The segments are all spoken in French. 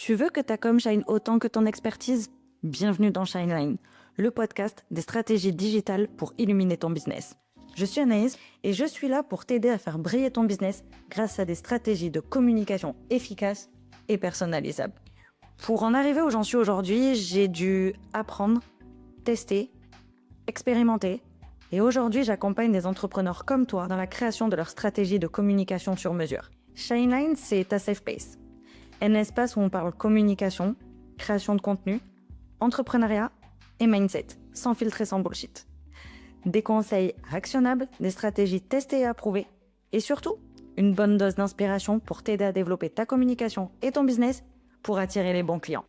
Tu veux que ta com shine autant que ton expertise? Bienvenue dans Shineline, le podcast des stratégies digitales pour illuminer ton business. Je suis Anaïs et je suis là pour t'aider à faire briller ton business grâce à des stratégies de communication efficaces et personnalisables. Pour en arriver où j'en suis aujourd'hui, j'ai dû apprendre, tester, expérimenter. Et aujourd'hui, j'accompagne des entrepreneurs comme toi dans la création de leur stratégie de communication sur mesure. Shineline, c'est ta safe space. Un espace où on parle communication, création de contenu, entrepreneuriat et mindset, sans filtre et sans bullshit. Des conseils actionnables, des stratégies testées et approuvées, et surtout, une bonne dose d'inspiration pour t'aider à développer ta communication et ton business pour attirer les bons clients.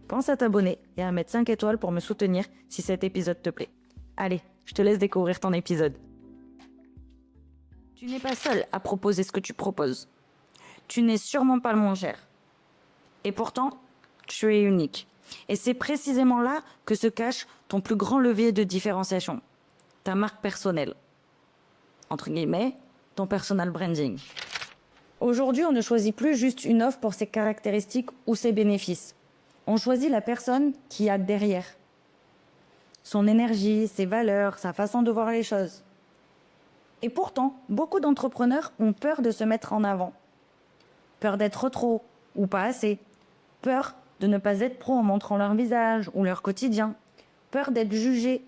Pense à t'abonner et à mettre 5 étoiles pour me soutenir si cet épisode te plaît. Allez, je te laisse découvrir ton épisode. Tu n'es pas seul à proposer ce que tu proposes. Tu n'es sûrement pas le moins cher. Et pourtant, tu es unique. Et c'est précisément là que se cache ton plus grand levier de différenciation. Ta marque personnelle. Entre guillemets, ton personal branding. Aujourd'hui, on ne choisit plus juste une offre pour ses caractéristiques ou ses bénéfices. On choisit la personne qui a derrière. Son énergie, ses valeurs, sa façon de voir les choses. Et pourtant, beaucoup d'entrepreneurs ont peur de se mettre en avant. Peur d'être trop ou pas assez. Peur de ne pas être pro en montrant leur visage ou leur quotidien. Peur d'être jugé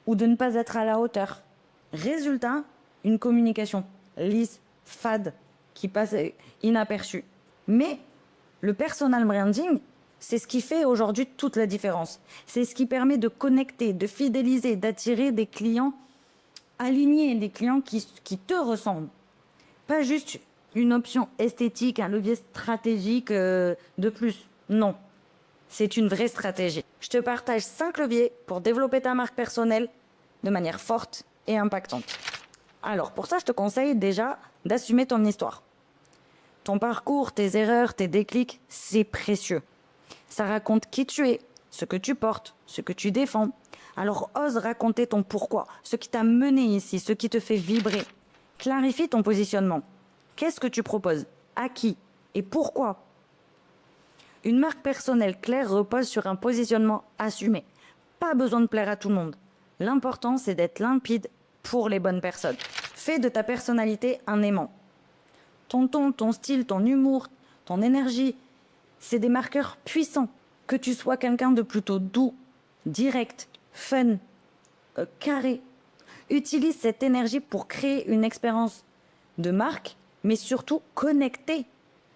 ou de ne pas être à la hauteur. Résultat, une communication lisse, fade, qui passe inaperçue. Mais le personal branding, c'est ce qui fait aujourd'hui toute la différence. C'est ce qui permet de connecter, de fidéliser, d'attirer des clients alignés, des clients qui te ressemblent. Pas juste une option esthétique, un levier stratégique de plus. Non, c'est une vraie stratégie. Je te partage 5 leviers pour développer ta marque personnelle de manière forte et impactante. Alors, pour ça, je te conseille déjà d'assumer ton histoire. Ton parcours, tes erreurs, tes déclics, c'est précieux. Ça raconte qui tu es, ce que tu portes, ce que tu défends. Alors, ose raconter ton pourquoi, ce qui t'a mené ici, ce qui te fait vibrer. Clarifie ton positionnement. Qu'est-ce que tu proposes? À qui? Et pourquoi? Une marque personnelle claire repose sur un positionnement assumé. Pas besoin de plaire à tout le monde. L'important, c'est d'être limpide pour les bonnes personnes. Fais de ta personnalité un aimant. Ton ton, ton style, ton humour, ton énergie, c'est des marqueurs puissants. Que tu sois quelqu'un de plutôt doux, direct, fun, carré. Utilise cette énergie pour créer une expérience de marque, mais surtout connectée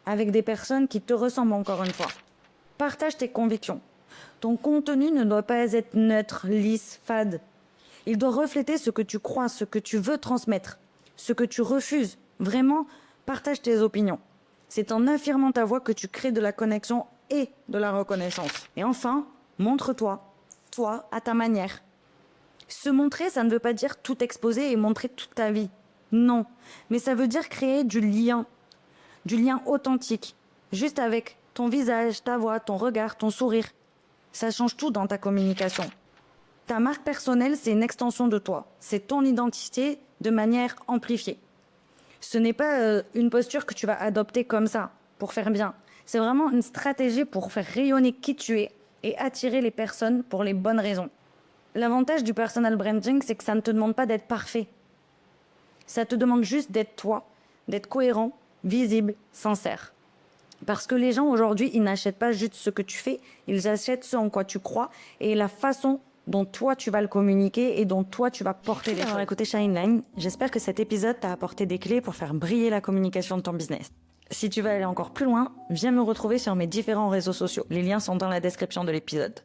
avec des personnes qui te ressemblent encore une fois. Partage tes convictions. Ton contenu ne doit pas être neutre, lisse, fade. Il doit refléter ce que tu crois, ce que tu veux transmettre, ce que tu refuses. Vraiment, partage tes opinions. C'est en affirmant ta voix que tu crées de la connexion et de la reconnaissance. Et enfin, montre-toi, toi, à ta manière. Se montrer, ça ne veut pas dire tout exposer et montrer toute ta vie. Non, mais ça veut dire créer du lien authentique, juste avec ton visage, ta voix, ton regard, ton sourire. Ça change tout dans ta communication. Ta marque personnelle, c'est une extension de toi. C'est ton identité de manière amplifiée. Ce n'est pas une posture que tu vas adopter comme ça, pour faire bien. C'est vraiment une stratégie pour faire rayonner qui tu es et attirer les personnes pour les bonnes raisons. L'avantage du personal branding, c'est que ça ne te demande pas d'être parfait. Ça te demande juste d'être toi, d'être cohérent, visible, sincère. Parce que les gens aujourd'hui, ils n'achètent pas juste ce que tu fais, ils achètent ce en quoi tu crois et la façon dont toi tu vas le communiquer et dont toi tu vas porter les choses. Alors écoutez Shineline, j'espère que cet épisode t'a apporté des clés pour faire briller la communication de ton business. Si tu veux aller encore plus loin, viens me retrouver sur mes différents réseaux sociaux. Les liens sont dans la description de l'épisode.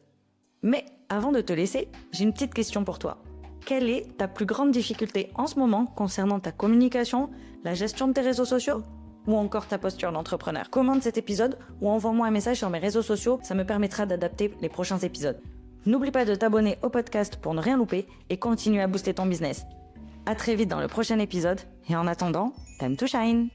Mais avant de te laisser, j'ai une petite question pour toi. Quelle est ta plus grande difficulté en ce moment concernant ta communication, la gestion de tes réseaux sociaux ou encore ta posture d'entrepreneur? Commente cet épisode ou envoie-moi un message sur mes réseaux sociaux, ça me permettra d'adapter les prochains épisodes. N'oublie pas de t'abonner au podcast pour ne rien louper et continue à booster ton business. À très vite dans le prochain épisode et en attendant, time to shine!